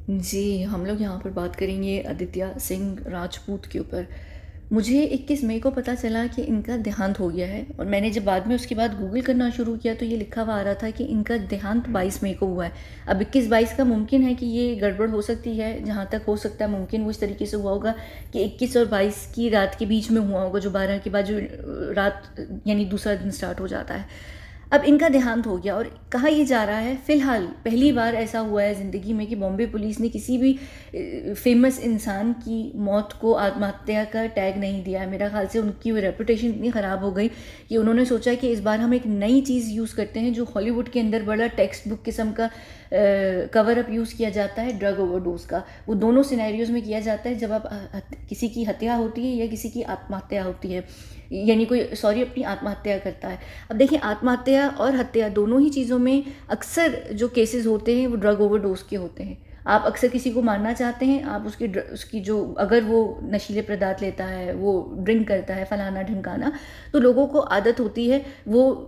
जी, हम लोग यहाँ पर बात करेंगे आदित्य सिंह राजपूत के ऊपर। मुझे 21 मई को पता चला कि इनका देहांत हो गया है, और मैंने जब बाद में उसके बाद गूगल करना शुरू किया तो ये लिखा हुआ आ रहा था कि इनका देहांत 22 मई को हुआ है। अब 21-22 का मुमकिन है कि ये गड़बड़ हो सकती है, जहाँ तक हो सकता है मुमकिन वो इस तरीके से हुआ होगा कि 21 और 22 की रात के बीच में हुआ होगा, जो 12 के बाद जो रात यानी दूसरा दिन स्टार्ट हो जाता है। अब इनका देहांत हो गया और कहा ये जा रहा है, फिलहाल पहली बार ऐसा हुआ है ज़िंदगी में कि बॉम्बे पुलिस ने किसी भी फेमस इंसान की मौत को आत्महत्या का टैग नहीं दिया है। मेरा ख्याल से उनकी रेपुटेशन इतनी ख़राब हो गई कि उन्होंने सोचा कि इस बार हम एक नई चीज़ यूज़ करते हैं, जो हॉलीवुड के अंदर बड़ा टेक्स्ट बुक किस्म का कवर अप यूज़ किया जाता है ड्रग ओवरडोज का। वो दोनों सिनेरियोज में किया जाता है, जब आप किसी की हत्या होती है या किसी की आत्महत्या होती है, यानी कोई अपनी आत्महत्या करता है। अब देखिए, आत्महत्या और हत्या दोनों ही चीज़ों में अक्सर जो केसेस होते हैं वो ड्रग ओवरडोज के होते हैं। आप अक्सर किसी को मारना चाहते हैं, आप उसकी जो, अगर वो नशीले पदार्थ लेता है, वो ड्रिंक करता है, फलाना ढिमकाना, तो लोगों को आदत होती है, वो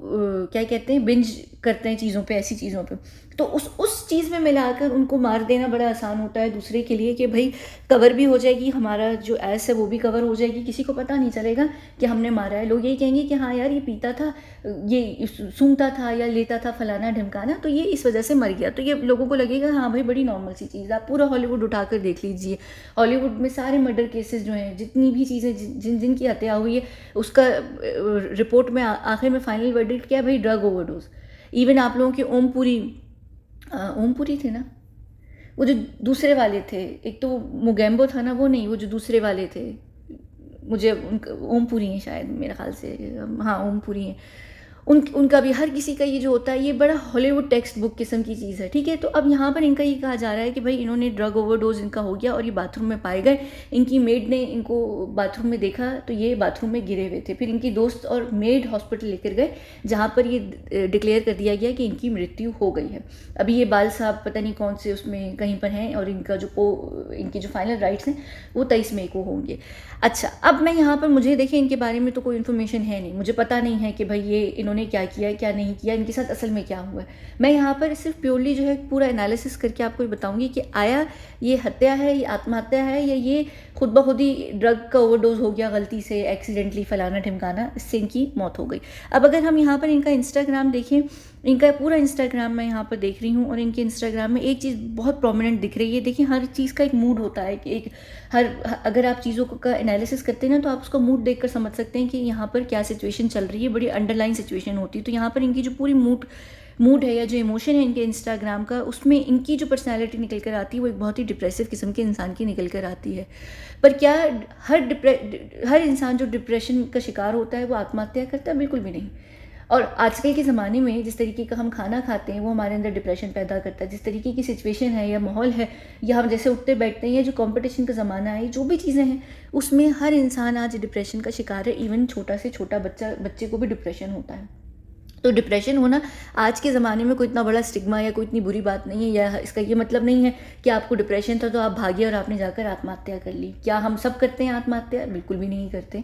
क्या कहते हैं, बिंज करते हैं चीज़ों पे, ऐसी चीज़ों पे। तो उस चीज़ में मिलाकर उनको मार देना बड़ा आसान होता है दूसरे के लिए, कि भाई कवर भी हो जाएगी, हमारा जो ऐस है वो भी कवर हो जाएगी, किसी को पता नहीं चलेगा कि हमने मारा है। लोग यही कहेंगे कि हाँ यार, ये पीता था, ये सूंघता था या लेता था फलाना ढिमकाना, तो ये इस वजह से मर गया। तो ये लोगों को लगेगा हाँ भाई, बड़ी नॉर्मल सी चीज़। आप पूरा हॉलीवुड उठाकर देख लीजिए, हॉलीवुड में सारे मर्डर केसेस जो हैं, जितनी भी चीज़ें जिनकी हत्या हुई है, उसका रिपोर्ट में आखिर में फाइनल वर्डिक्ट क्या है, भाई ड्रग ओवरडोज। इवन आप लोगों के ओमपुरी थे ना, वो जो दूसरे वाले थे, एक तो मुगेम्बो था ना, वो नहीं, वो जो दूसरे वाले थे, मुझे उनका ओमपुरी हैं शायद, मेरे ख्याल से, हाँ ओमपुरी हैं। उनका भी, हर किसी का ये जो होता है, ये बड़ा हॉलीवुड टेक्स्ट बुक किस्म की चीज़ है, ठीक है। तो अब यहाँ पर इनका ये कहा जा रहा है कि भाई इन्होंने ड्रग ओवरडोज इनका हो गया और ये बाथरूम में पाए गए। इनकी मेड ने इनको बाथरूम में देखा तो ये बाथरूम में गिरे हुए थे। फिर इनकी दोस्त और मेड हॉस्पिटल लेकर गए, जहाँ पर ये डिक्लेयर कर दिया गया कि इनकी मृत्यु हो गई है। अभी ये बाल साहब पता नहीं कौन से उसमें कहीं पर हैं, और इनकी जो फाइनल राइट्स हैं वो 23 मई को होंगे। अच्छा, अब मैं यहाँ पर, मुझे देखिए इनके बारे में तो कोई इन्फॉर्मेशन है नहीं, मुझे पता नहीं है कि भाई ये इन्होंने क्या किया है, क्या नहीं किया, इनके साथ असल में क्या हुआ है। मैं यहाँ पर सिर्फ प्योरली जो है पूरा एनालिसिस करके आपको बताऊंगी कि आया ये हत्या है, ये आत्महत्या है, या ये खुद ब खुद ही ड्रग का ओवरडोज हो गया, गलती से एक्सीडेंटली फलाना ढिमकाना, इससे इनकी मौत हो गई। अब अगर हम यहाँ पर इनका इंस्टाग्राम देखें, इनका पूरा इंस्टाग्राम मैं यहाँ पर देख रही हूँ, और इनके इंस्टाग्राम में एक चीज़ बहुत प्रोमिनेंट दिख रही है। देखिए, हर चीज़ का एक मूड होता है कि अगर आप चीज़ों का एनालिसिस करते हैं ना, तो आप उसका मूड देखकर समझ सकते हैं कि यहाँ पर क्या सिचुएशन चल रही है, बड़ी अंडरलाइन सिचुएशन होती है। तो यहाँ पर इनकी जो पूरी मूड है, या जो इमोशन है इनके इंस्टाग्राम का, उसमें इनकी जो पर्सनैलिटी निकल कर आती है वो एक बहुत ही डिप्रेसिव किस्म के इंसान की निकल कर आती है। पर क्या हर इंसान जो डिप्रेशन का शिकार होता है वो आत्महत्या करता है? बिल्कुल भी नहीं। और आजकल के ज़माने में जिस तरीके का हम खाना खाते हैं वो हमारे अंदर डिप्रेशन पैदा करता है। जिस तरीके की सिचुएशन है या माहौल है, या हम जैसे उठते बैठते हैं, या जो कंपटीशन का ज़माना है, जो भी चीज़ें हैं, उसमें हर इंसान आज डिप्रेशन का शिकार है। इवन छोटा से छोटा बच्चे को भी डिप्रेशन होता है। तो डिप्रेशन होना आज के ज़माने में कोई इतना बड़ा स्टिग्मा या कोई इतनी बुरी बात नहीं है, या इसका ये मतलब नहीं है कि आपको डिप्रेशन था तो आप भागे और आपने जाकर आत्महत्या कर ली। क्या हम सब करते हैं आत्महत्या? बिल्कुल भी नहीं करते।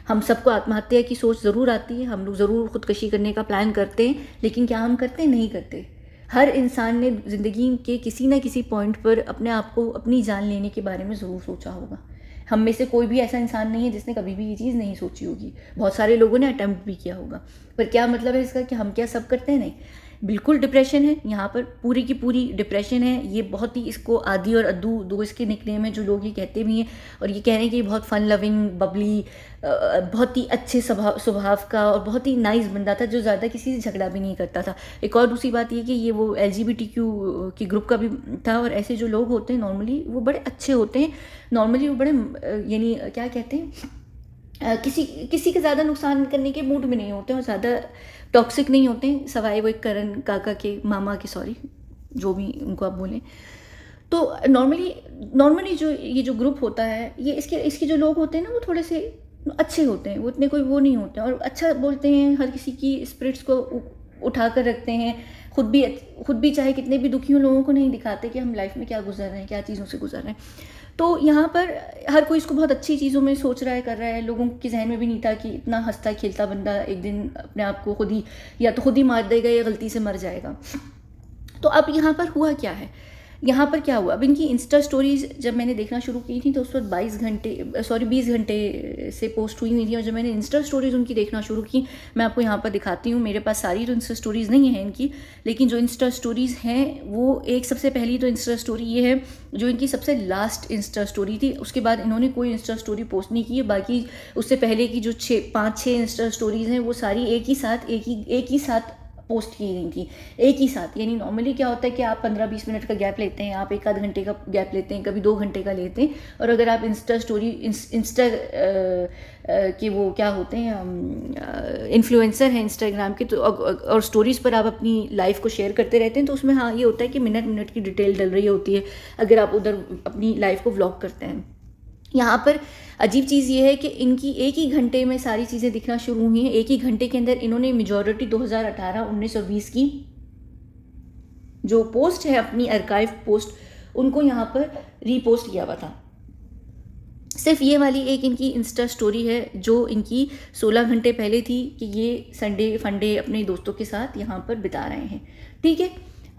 हम सबको आत्महत्या की सोच ज़रूर आती है, हम लोग ज़रूर खुदकशी करने का प्लान करते हैं, लेकिन क्या हम करते हैं? नहीं करते। हर इंसान ने ज़िंदगी के किसी न किसी पॉइंट पर अपने आप को, अपनी जान लेने के बारे में ज़रूर सोचा होगा। हम में से कोई भी ऐसा इंसान नहीं है जिसने कभी भी ये चीज़ नहीं सोची होगी। बहुत सारे लोगों ने अटेम्प्ट भी किया होगा, पर क्या मतलब है इसका कि हम क्या सब करते हैं? नहीं, बिल्कुल डिप्रेशन है यहाँ पर, पूरी की पूरी डिप्रेशन है। ये बहुत ही, इसको आदि और अद्दू दो इसके निकनेम है, जो लोग ये कहते भी हैं, और ये कह रहे हैं कि ये बहुत फन लविंग, बबली, बहुत ही अच्छे स्वभाव का और बहुत ही नाइस बंदा था, जो ज़्यादा किसी से झगड़ा भी नहीं करता था। एक और दूसरी बात ये कि ये वो LGBTQ की ग्रुप का भी था, और ऐसे जो लोग होते हैं नॉर्मली वो बड़े अच्छे होते हैं। नॉर्मली वो बड़े यानी क्या कहते हैं, किसी का ज़्यादा नुकसान करने के मूड में नहीं होते हैं, और ज़्यादा टॉक्सिक नहीं होते हैं, सवाए वो एक करण काका के, मामा के, सॉरी, जो भी उनको आप बोलें। तो नॉर्मली जो ये जो ग्रुप होता है, ये इसके जो लोग होते हैं ना, वो थोड़े से अच्छे होते हैं, वो इतने कोई वो नहीं होते हैं, और अच्छा बोलते हैं, हर किसी की स्पिरिट्स को उठा कर रखते हैं। खुद भी चाहे कितने भी दुखी हो, लोगों को नहीं दिखाते कि हम लाइफ में क्या गुजर रहे हैं, क्या चीज़ों से गुजर रहे हैं। तो यहाँ पर हर कोई इसको बहुत अच्छी चीज़ों में सोच रहा है, कर रहा है। लोगों के जहन में भी नहीं था कि इतना हंसता खेलता बंदा एक दिन अपने आप को खुद ही मार देगा या गलती से मर जाएगा। तो अब यहाँ पर हुआ क्या है, यहाँ पर क्या हुआ, अब इनकी इंस्टा स्टोरीज़ जब मैंने देखना शुरू की थी तो उस वक्त 20 घंटे से पोस्ट हुई हुई थी, और जब मैंने इंस्टा स्टोरीज़ उनकी देखना शुरू की, मैं आपको यहाँ पर दिखाती हूँ, मेरे पास सारी तो इंस्टा स्टोरीज़ नहीं हैं इनकी, लेकिन जो इंस्टा स्टोरीज़ हैं वो एक सबसे पहली तो इंस्टा स्टोरी ये है जो इनकी सबसे लास्ट इंस्टा स्टोरी थी, उसके बाद इन्होंने कोई इंस्टा स्टोरी पोस्ट नहीं की है। बाकी उससे पहले की जो 5-6 इंस्टा स्टोरीज़ हैं वो सारी एक ही साथ पोस्ट की गई थी, एक ही साथ। यानी नॉर्मली क्या होता है कि आप 15-20 मिनट का गैप लेते हैं, आप 1 आध घंटे का गैप लेते हैं, कभी 2 घंटे का लेते हैं, और अगर आप इंस्टा के वो क्या होते हैं इन्फ्लुएंसर हैं इंस्टाग्राम के, तो और स्टोरीज़ पर आप अपनी लाइफ को शेयर करते रहते हैं, तो उसमें हाँ ये होता है कि मिनट मिनट की डिटेल डल रही होती है अगर आप उधर अपनी लाइफ को व्लॉग करते हैं। यहाँ पर अजीब चीज़ ये है कि इनकी एक ही घंटे में सारी चीज़ें दिखना शुरू हुई हैं। एक ही घंटे के अंदर इन्होंने मेजॉरिटी 2018, 19 और 20 की जो पोस्ट है अपनी आर्काइव पोस्ट, उनको यहाँ पर रीपोस्ट किया हुआ था। सिर्फ ये वाली एक इनकी इंस्टा स्टोरी है जो इनकी 16 घंटे पहले थी कि ये संडे फंडे अपने दोस्तों के साथ यहाँ पर बिता रहे हैं। ठीक है,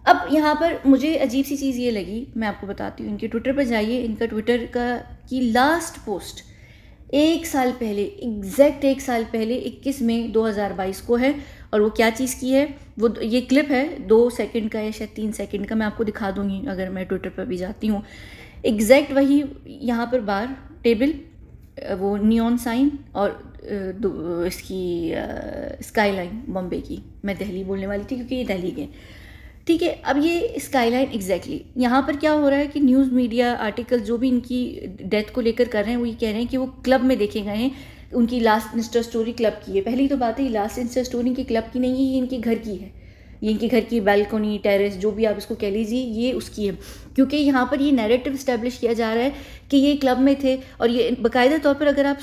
अब यहाँ पर मुझे अजीब सी चीज़ ये लगी, मैं आपको बताती हूँ। इनके ट्विटर पर जाइए, इनका ट्विटर की लास्ट पोस्ट 1 साल पहले, एग्जैक्ट 1 साल पहले 21 मई 2022 को है, और वो क्या चीज़ की है, वो ये क्लिप है 2 सेकंड का या शायद 3 सेकंड का, मैं आपको दिखा दूँगी अगर मैं ट्विटर पर भी जाती हूँ। एग्जैक्ट वही, यहाँ पर बार टेबल, वो नियॉन साइन, और इसकी स्काईलाइन बॉम्बे की, मैं दिल्ली बोलने वाली थी क्योंकि ये दिल्ली के। ठीक है, अब ये स्काईलाइन एग्जैक्टली यहाँ पर क्या हो रहा है कि न्यूज़ मीडिया आर्टिकल जो भी इनकी डेथ को लेकर कर रहे हैं वो ये कह रहे हैं कि वो क्लब में देखे गए हैं, उनकी लास्ट इंस्टा स्टोरी क्लब की है। पहली तो बात है, लास्ट इंस्टा स्टोरी इनकी क्लब की नहीं है, ये इनके घर की है, ये इनके घर की बालकनी, टेरेस, जो भी आप इसको कह लीजिए, ये उसकी है। क्योंकि यहाँ पर ये नैरेटिव इस्टेब्लिश किया जा रहा है कि ये क्लब में थे, और ये बाकायदा तौर पर अगर आप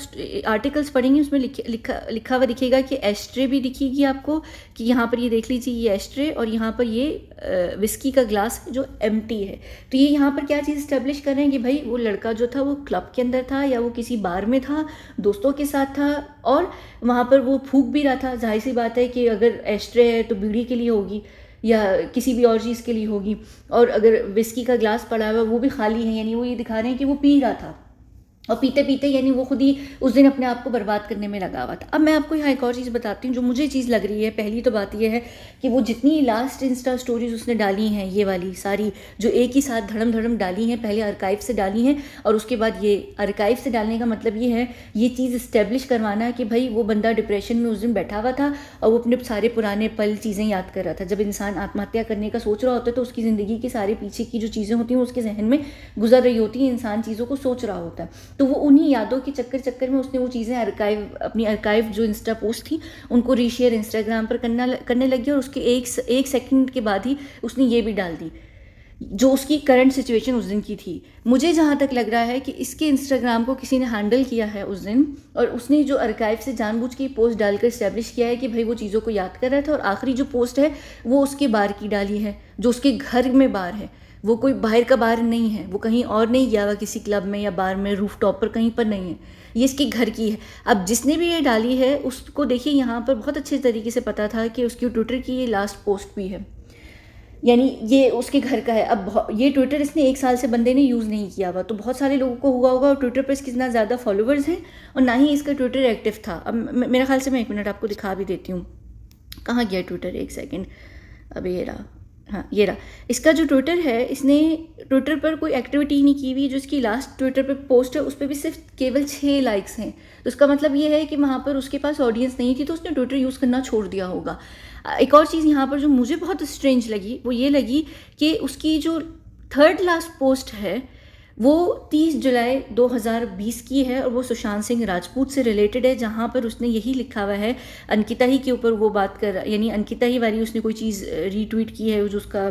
आर्टिकल्स पढ़ेंगे उसमें लिखा हुआ दिखेगा कि एस्ट्रे भी दिखेगी आपको, कि यहाँ पर ये देख लीजिए ये एस्ट्रे, और यहाँ पर ये विस्की का ग्लास जो एम्प्टी है। तो ये यहाँ पर क्या चीज़ इस्टेब्लिश कर रहे हैं कि भाई वो लड़का जो था वो क्लब के अंदर था या वो किसी बार में था, दोस्तों के साथ था, और वहाँ पर वो फूंक भी रहा था। जाहिर सी बात है कि अगर एस्ट्रे है तो बीड़ी के लिए होगी या किसी भी और चीज़ के लिए होगी, और अगर विस्की का ग्लास पड़ा हुआ वो भी खाली है, यानी वो ये दिखा रहे हैं कि वो पी रहा था, और पीते पीते यानी वो खुद ही उस दिन अपने आप को बर्बाद करने में लगा हुआ था। अब मैं आपको यहाँ एक और चीज़ बताती हूँ जो मुझे चीज़ लग रही है। पहली तो बात ये है कि वो जितनी लास्ट इंस्टा स्टोरीज उसने डाली हैं, ये वाली सारी जो एक ही साथ धड़म धड़म डाली हैं, पहले आर्काइव से डाली हैं, और उसके बाद ये आर्काइव से डालने का मतलब ये है, ये चीज़ इस्टेब्लिश करवाना कि भाई वो बंदा डिप्रेशन में उस दिन बैठा हुआ था और वो अपने सारे पुराने पल चीज़ें याद कर रहा था। जब इंसान आत्महत्या करने का सोच रहा होता है तो उसकी ज़िंदगी के सारे पीछे की जो चीज़ें होती हैं उसके जहन में गुजर रही होती हैं, इंसान चीज़ों को सोच रहा होता है। तो वो उन्हीं यादों के चक्कर में उसने वो चीज़ें अपनी आर्काइव जो इंस्टा पोस्ट थी उनको रीशेयर इंस्टाग्राम पर करने लग गया, और उसके एक सेकंड के बाद ही उसने ये भी डाल दी जो उसकी करंट सिचुएशन उस दिन की थी। मुझे जहाँ तक लग रहा है कि इसके इंस्टाग्राम को किसी ने हैंडल किया है उस दिन, और उसने जो आर्काइव से जानबूझ के पोस्ट डालकर इस्टेब्लिश किया है कि भाई वो चीज़ों को याद कर रहा था, और आखिरी जो पोस्ट है वो उसके बार की डाली है, जो उसके घर में बार है, वो कोई बाहर का बार नहीं है, वो कहीं और नहीं गया हुआ किसी क्लब में या बार में, रूफ टॉप पर कहीं पर नहीं है, ये इसके घर की है। अब जिसने भी ये डाली है उसको देखिए यहाँ पर बहुत अच्छे तरीके से पता था कि उसकी ट्विटर की ये लास्ट पोस्ट भी है, यानी ये उसके घर का है। अब ये ट्विटर इसने 1 साल से बंदे ने यूज़ नहीं किया हुआ, तो बहुत सारे लोगों को हुआ होगा, और ट्विटर पर इसके ना ज़्यादा फॉलोवर्स हैं और ना ही इसका ट्विटर एक्टिव था। अब मेरा ख्याल से मैं 1 मिनट आपको दिखा भी देती हूँ, कहाँ गया ट्विटर, 1 सेकेंड, अब ये रहा, हाँ ये रहा। इसका जो ट्विटर है, इसने ट्विटर पर कोई एक्टिविटी नहीं की हुई। जो इसकी लास्ट ट्विटर पे पोस्ट है उस पर भी सिर्फ केवल 6 लाइक्स हैं, तो उसका मतलब ये है कि वहाँ पर उसके पास ऑडियंस नहीं थी, तो उसने ट्विटर यूज़ करना छोड़ दिया होगा। एक और चीज़ यहाँ पर जो मुझे बहुत स्ट्रेंज लगी वो ये लगी कि उसकी जो 3rd लास्ट पोस्ट है वो 30 जुलाई 2020 की है, और वो सुशांत सिंह राजपूत से रिलेटेड है, जहाँ पर उसने यही लिखा हुआ है, अंकिता ही के ऊपर वो बात कर, यानी अंकिता ही वाली उसने कोई चीज़ रीट्वीट की है जो उसका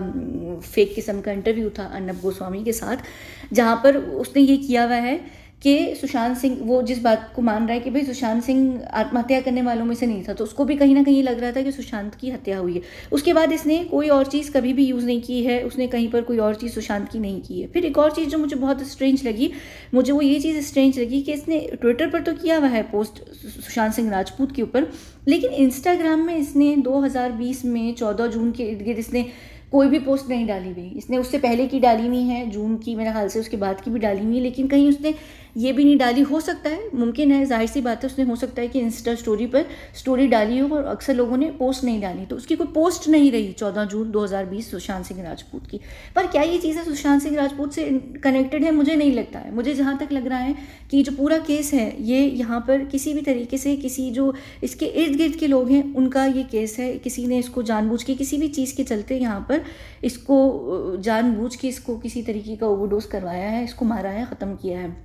फेक किस्म का इंटरव्यू था अर्नब गोस्वामी के साथ, जहाँ पर उसने ये किया हुआ है कि सुशांत सिंह, वो जिस बात को मान रहा है कि भाई सुशांत सिंह आत्महत्या करने वालों में से नहीं था, तो उसको भी कहीं ना कहीं लग रहा था कि सुशांत की हत्या हुई है। उसके बाद इसने कोई और चीज़ कभी भी यूज़ नहीं की है, उसने कहीं पर कोई और चीज़ सुशांत की नहीं की है। फिर एक और चीज़ जो मुझे बहुत स्ट्रेंज लगी, मुझे वो ये चीज़ स्ट्रेंज लगी कि इसने ट्विटर पर तो किया हुआ है पोस्ट सुशांत सिंह राजपूत के ऊपर, लेकिन इंस्टाग्राम में इसने 2020 में 14 जून के इर्द गिर्द इसने कोई भी पोस्ट नहीं डाली हुई इसने। उससे पहले की डाली हुई है, जून की मेरे ख्याल से, उसके बाद की भी डाली हुई है, लेकिन कहीं उसने ये भी नहीं डाली। हो सकता है, मुमकिन है, जाहिर सी बात है, उसने हो सकता है कि इंस्टा स्टोरी पर स्टोरी डाली हो और अक्सर लोगों ने पोस्ट नहीं डाली, तो उसकी कोई पोस्ट नहीं रही 14 जून 2020 सुशांत सिंह राजपूत की। पर क्या ये चीज़ें सुशांत सिंह राजपूत से कनेक्टेड है? मुझे नहीं लगता है। मुझे जहाँ तक लग रहा है कि जो पूरा केस है ये यहाँ पर किसी भी तरीके से किसी जो इसके इर्द गिर्द के लोग हैं उनका ये केस है। किसी ने इसको जानबूझ के किसी भी चीज़ के चलते यहाँ पर इसको जानबूझ के इसको किसी तरीके का ओवरडोज करवाया है, इसको मारा है, ख़त्म किया है।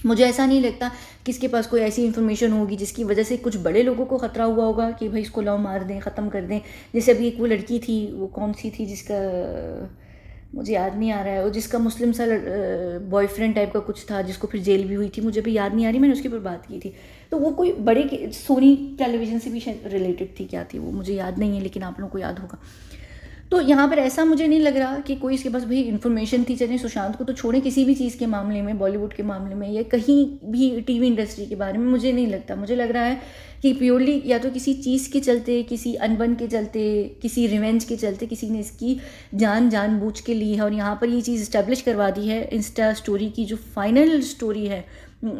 मुझे ऐसा नहीं लगता कि इसके पास कोई ऐसी इन्फॉर्मेशन होगी जिसकी वजह से कुछ बड़े लोगों को ख़तरा हुआ होगा कि भाई इसको लाओ मार दें, ख़त्म कर दें। जैसे अभी एक वो लड़की थी, वो कौन सी थी जिसका मुझे याद नहीं आ रहा है, वो जिसका मुस्लिम सा बॉयफ्रेंड टाइप का कुछ था, जिसको फिर जेल भी हुई थी, मुझे भी याद नहीं आ रही, मैंने उसके ऊपर बात की थी। तो वो कोई बड़े सोनी टेलीविज़न से भी रिलेटेड थी, क्या थी वो मुझे याद नहीं है, लेकिन आप लोगों को याद होगा। तो यहाँ पर ऐसा मुझे नहीं लग रहा कि कोई इसके पास भाई इन्फॉर्मेशन थी। चलिए सुशांत को तो छोड़े, किसी भी चीज़ के मामले में, बॉलीवुड के मामले में या कहीं भी टीवी इंडस्ट्री के बारे में मुझे नहीं लगता। मुझे लग रहा है कि प्योरली या तो किसी चीज़ के चलते, किसी अनबन के चलते, किसी रिवेंज के चलते किसी ने इसकी जानबूझ के ली है। और यहाँ पर ये चीज़ इस्टेब्लिश करवा दी है। इंस्टा स्टोरी की जो फाइनल स्टोरी है,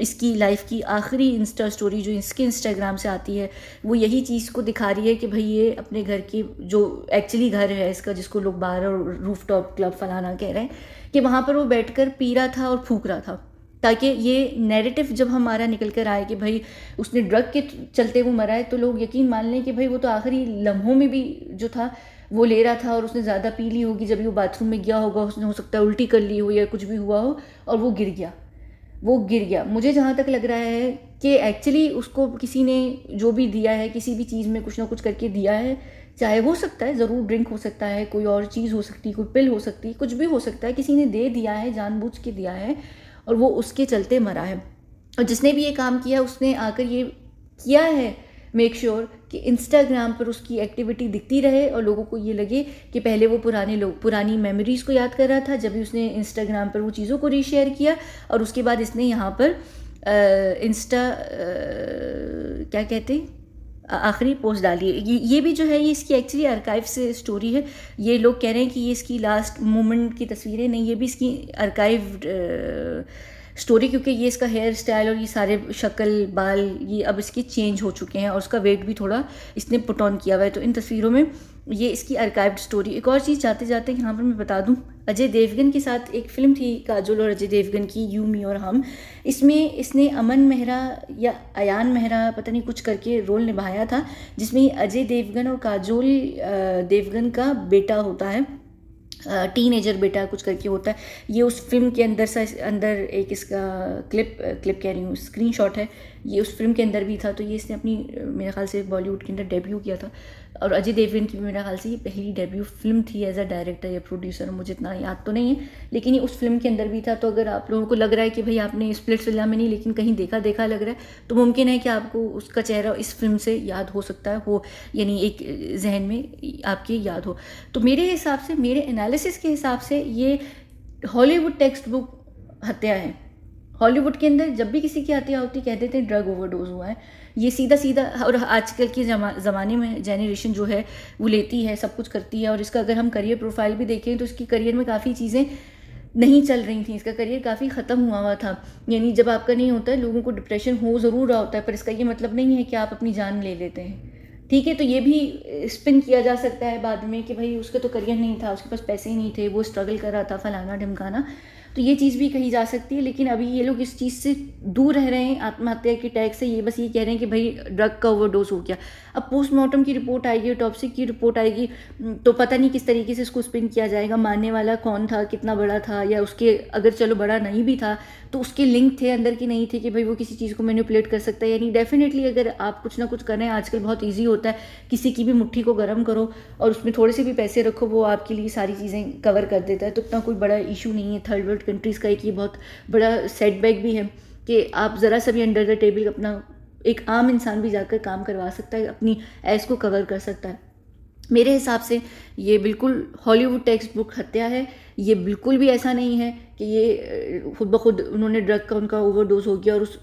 इसकी लाइफ की आखिरी इंस्टा स्टोरी जो इसके इंस्टाग्राम से आती है, वो यही चीज़ को दिखा रही है कि भाई ये अपने घर की जो एक्चुअली घर है इसका, जिसको लोग बाहर और रूफ टॉप क्लब फलाना कह रहे हैं, कि वहाँ पर वो बैठकर पी रहा था और फूक रहा था, ताकि ये नैरेटिव जब हमारा निकल कर आए कि भाई उसने ड्रग के चलते वो मरा है, तो लोग यकीन मान लें कि भाई वो तो आखिरी लम्हों में भी जो था वो ले रहा था और उसने ज़्यादा पी ली होगी। जब वो बाथरूम में गया होगा, उसने हो सकता है उल्टी कर ली हो या कुछ भी हुआ हो और वो गिर गया। मुझे जहाँ तक लग रहा है कि एक्चुअली उसको किसी ने जो भी दिया है, किसी भी चीज़ में कुछ ना कुछ करके दिया है, चाहे हो सकता है ज़रूर ड्रिंक हो सकता है, कोई और चीज़ हो सकती है, कोई पिल हो सकती है, कुछ भी हो सकता है, किसी ने दे दिया है, जानबूझ के दिया है और वो उसके चलते मरा है। और जिसने भी ये काम किया उसने आकर ये किया है मेक श्योर कि इंस्टाग्राम पर उसकी एक्टिविटी दिखती रहे और लोगों को ये लगे कि पहले वो पुरानी मेमोरीज़ को याद कर रहा था जब भी उसने इंस्टाग्राम पर वो चीज़ों को रीशेयर किया, और उसके बाद इसने यहाँ पर क्या कहते हैं आखिरी पोस्ट डाली है। ये भी जो है ये इसकी एक्चुअली आर्काइव से स्टोरी है। ये लोग कह रहे हैं कि ये इसकी लास्ट मोमेंट की तस्वीरें नहीं, ये भी इसकी आर्काइव स्टोरी, क्योंकि ये इसका हेयर स्टाइल और ये सारे शक्ल बाल ये अब इसके चेंज हो चुके हैं और उसका वेट भी थोड़ा इसने पुट ऑन किया हुआ है। तो इन तस्वीरों में ये इसकी आर्काइव्ड स्टोरी। एक और चीज़ जाते जाते यहाँ पर मैं बता दूँ, अजय देवगन के साथ एक फ़िल्म थी काजोल और अजय देवगन की, यू मी और हम। इसमें इसने अमन मेहरा या अयान मेहरा पता नहीं कुछ करके रोल निभाया था, जिसमें अजय देवगन और काजोल देवगन का बेटा होता है, टीनेजर बेटा कुछ करके होता है। ये उस फिल्म के अंदर एक इसका क्लिप कह रही हूँ, स्क्रीनशॉट है, ये उस फिल्म के अंदर भी था। तो ये इसने अपनी मेरे ख्याल से बॉलीवुड के अंदर डेब्यू किया था, और अजय देवगन की भी मेरे ख्याल से ये पहली डेब्यू फिल्म थी एज अ डायरेक्टर या प्रोड्यूसर, मुझे इतना याद तो नहीं है, लेकिन ये उस फिल्म के अंदर भी था। तो अगर आप लोगों को लग रहा है कि भाई आपने स्प्लिट्सविला में नहीं लेकिन कहीं देखा लग रहा है, तो मुमकिन है कि आपको उसका चेहरा इस फिल्म से याद हो सकता है, हो यानी एक जहन में आपके याद हो। तो मेरे हिसाब से, मेरे एनालिसिस के हिसाब से ये हॉलीवुड टेक्स्ट बुक हत्या है। हॉलीवुड के अंदर जब भी किसी की हत्या होती कह देते हैं ड्रग ओवरडोज हुआ है, ये सीधा। और आजकल के ज़माने में जेनरेशन जो है वो लेती है, सब कुछ करती है, और इसका अगर हम करियर प्रोफाइल भी देखें तो इसकी करियर में काफ़ी चीज़ें नहीं चल रही थी, इसका करियर काफ़ी ख़त्म हुआ था। यानी जब आपका नहीं होता है, लोगों को डिप्रेशन हो ज़रूर रहा होता है, पर इसका ये मतलब नहीं है कि आप अपनी जान ले लेते हैं, ठीक है। तो ये भी स्पिन किया जा सकता है बाद में कि भाई उसका तो करियर नहीं था, उसके पास पैसे ही नहीं थे, वो स्ट्रगल कर रहा था, फलाना ढमकाना, तो ये चीज़ भी कही जा सकती है। लेकिन अभी ये लोग इस चीज़ से दूर रह रहे हैं, आत्महत्या के टैग से। ये बस ये कह रहे हैं कि भाई ड्रग का ओवरडोज हो गया। अब पोस्टमार्टम की रिपोर्ट आएगी, ऑटोप्सी की रिपोर्ट आएगी, तो पता नहीं किस तरीके से इसको स्पिन किया जाएगा, मारने वाला कौन था, कितना बड़ा था, या उसके अगर चलो बड़ा नहीं भी था तो उसके लिंक थे अंदर की नहीं थे कि भाई वो किसी चीज़ को मैनिपुलेट कर सकता है। यानी डेफिनेटली अगर आप कुछ ना कुछ कर रहे हैं, आजकल बहुत ईजी होता है, किसी की भी मुट्ठी को गर्म करो और उसमें थोड़े से भी पैसे रखो, वो आपके लिए सारी चीज़ें कवर कर देता है। तो इतना कोई बड़ा इशू नहीं है। थर्ड वर्ल्ड कंट्रीज़ का एक ये बहुत बड़ा सेटबैक भी है कि आप ज़रा सा भी अंडर द टेबल अपना एक आम इंसान भी जाकर काम करवा सकता है, अपनी एज को कवर कर सकता है। मेरे हिसाब से ये बिल्कुल हॉलीवुड टेक्स्ट बुक हत्या है। ये बिल्कुल भी ऐसा नहीं है कि ये खुद ब खुद उन्होंने ड्रग का उनका ओवरडोज हो गया और उस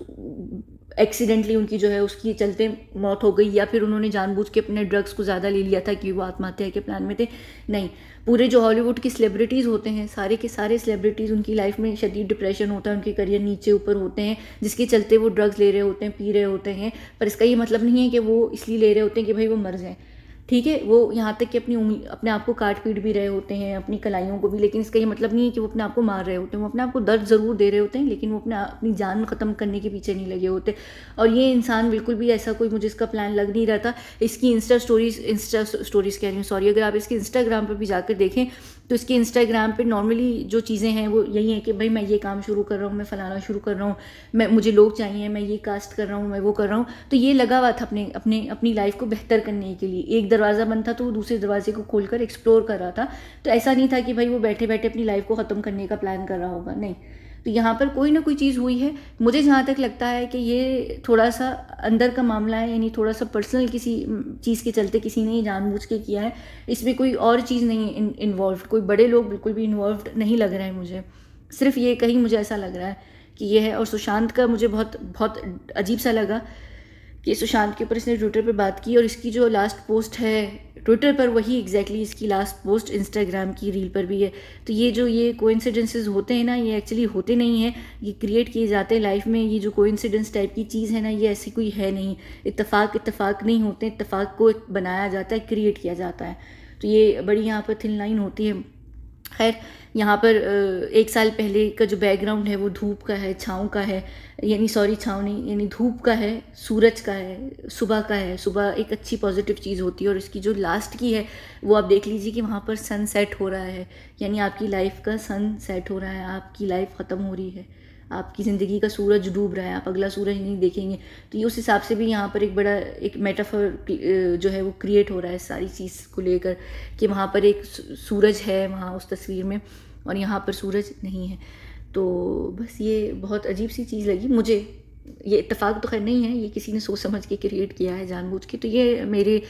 एक्सीडेंटली उनकी जो है उसकी चलते मौत हो गई, या फिर उन्होंने जानबूझ के अपने ड्रग्स को ज़्यादा ले लिया था कि वो आत्महत्या के प्लान में थे। नहीं, पूरे जो हॉलीवुड की सेलिब्रिटीज़ होते हैं, सारे के सारे सेलिब्रिटीज़, उनकी लाइफ में शदीद डिप्रेशन होता है, उनके करियर नीचे ऊपर होते हैं, जिसके चलते वो ड्रग्स ले रहे होते हैं, पी रहे होते हैं। पर इसका ये मतलब नहीं है कि वो इसलिए ले रहे होते हैं कि भाई वो मर जाएं। ठीक है, वो यहाँ तक कि अपनी उंगली, अपने आप को काट पीट भी रहे होते हैं, अपनी कलाइयों को भी, लेकिन इसका ये मतलब नहीं है कि वो अपने आप को मार रहे होते हैं। वो अपने आप को दर्द ज़रूर दे रहे होते हैं, लेकिन वो अपनी जान ख़त्म करने के पीछे नहीं लगे होते। और ये इंसान बिल्कुल भी ऐसा कोई मुझे इसका प्लान लग नहीं रहा था। इसकी इंस्टा स्टोरीज़ कह रही हूँ, सॉरी, अगर आप इसके इंस्टाग्राम पर भी जाकर देखें तो इसके इंस्टाग्राम पे नॉर्मली जो चीज़ें हैं वो यही है कि भाई मैं ये काम शुरू कर रहा हूँ, मैं फलाना शुरू कर रहा हूँ, मुझे लोग चाहिए, मैं ये कास्ट कर रहा हूँ, मैं वो कर रहा हूँ। तो ये लगा हुआ था अपनी लाइफ को बेहतर करने के लिए। एक दरवाज़ा बंद था तो वो दूसरे दरवाजे को खोलकर एक्सप्लोर कर रहा था। तो ऐसा नहीं था कि भाई वो बैठे बैठे अपनी लाइफ को ख़त्म करने का प्लान कर रहा होगा, नहीं। तो यहाँ पर कोई ना कोई चीज़ हुई है। मुझे जहाँ तक लगता है कि ये थोड़ा सा अंदर का मामला है, यानी थोड़ा सा पर्सनल किसी चीज़ के चलते किसी ने जानबूझ के किया है। इसमें कोई और चीज़ नहीं इन्वॉल्व, कोई बड़े लोग बिल्कुल भी इन्वॉल्व नहीं लग रहे हैं मुझे। सिर्फ ये कहीं मुझे ऐसा लग रहा है कि ये है। और सुशांत का मुझे बहुत बहुत अजीब सा लगा कि सुशांत के ऊपर इसने ट्विटर पे बात की, और इसकी जो लास्ट पोस्ट है ट्विटर पर वही एग्जैक्टली इसकी लास्ट पोस्ट इंस्टाग्राम की रील पर भी है। तो ये कोइंसिडेंसेस होते हैं ना, ये एक्चुअली होते नहीं हैं, ये क्रिएट किए जाते हैं लाइफ में। ये जो कोइंसिडेंस टाइप की चीज़ है ना, ये ऐसी कोई है नहीं। इत्तेफाक नहीं होते, इत्तेफाक को बनाया जाता है, क्रिएट किया जाता है। तो ये बड़ी यहाँ पर थिन लाइन होती है। खैर, यहाँ पर 1 साल पहले का जो बैकग्राउंड है वो धूप का है, छाँव का है, यानी सॉरी छाँव नहीं, यानी धूप का है, सूरज का है, सुबह का है। सुबह एक अच्छी पॉजिटिव चीज़ होती है, और इसकी जो लास्ट की है वो आप देख लीजिए कि वहाँ पर सन सेट हो रहा है, यानी आपकी लाइफ का सन सेट हो रहा है, आपकी लाइफ ख़त्म हो रही है, आपकी ज़िंदगी का सूरज डूब रहा है, आप अगला सूरज नहीं देखेंगे। तो ये उस हिसाब से भी यहाँ पर एक बड़ा एक मेटाफर जो है वो क्रिएट हो रहा है सारी चीज़ को लेकर, कि वहाँ पर एक सूरज है वहाँ उस तस्वीर में, और यहाँ पर सूरज नहीं है। तो बस ये बहुत अजीब सी चीज़ लगी मुझे। ये इत्तेफाक तो खैर नहीं है, ये किसी ने सोच समझ के क्रिएट किया है जानबूझ के। तो ये मेरे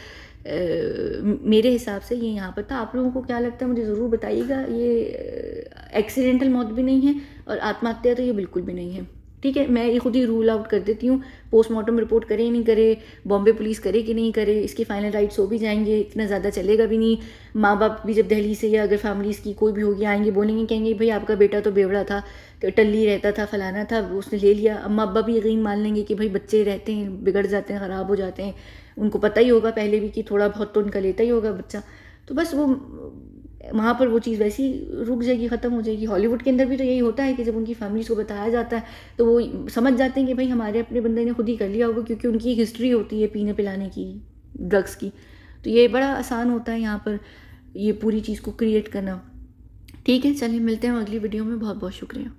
हिसाब से ये यहाँ पर था। आप लोगों को क्या लगता है मुझे ज़रूर बताइएगा। ये एक्सीडेंटल मौत भी नहीं है, और आत्महत्या तो ये बिल्कुल भी नहीं है। ठीक है, मैं ये खुद ही रूल आउट कर देती हूँ। पोस्टमार्टम रिपोर्ट करे नहीं करे, बॉम्बे पुलिस करे कि नहीं करे, इसके फाइनल राइट्स हो भी जाएंगे, इतना ज़्यादा चलेगा भी नहीं। माँ बाप भी जब दिल्ली से, या अगर फैमिलीज़ की कोई भी होगी, आएंगे बोलेंगे, कहेंगे भाई आपका बेटा तो बेवड़ा था, टल्ली रहता था, फलाना था, उसने ले लिया। अम्मा अब्बा भी यकीन मान लेंगे कि भाई बच्चे रहते हैं, बिगड़ जाते हैं, ख़राब हो जाते हैं, उनको पता ही होगा पहले भी कि थोड़ा बहुत तो उनका लेता ही होगा बच्चा। तो बस वो वहाँ पर वो चीज़ वैसी रुक जाएगी, ख़त्म हो जाएगी। हॉलीवुड के अंदर भी तो यही होता है कि जब उनकी फैमिलीज़ को बताया जाता है तो वो समझ जाते हैं कि भाई हमारे अपने बंदे ने खुद ही कर लिया होगा, क्योंकि उनकी एक हिस्ट्री होती है पीने पिलाने की, ड्रग्स की। तो ये बड़ा आसान होता है यहाँ पर ये पूरी चीज़ को क्रिएट करना। ठीक है, चलिए मिलते हैं अगली वीडियो में। बहुत बहुत शुक्रिया।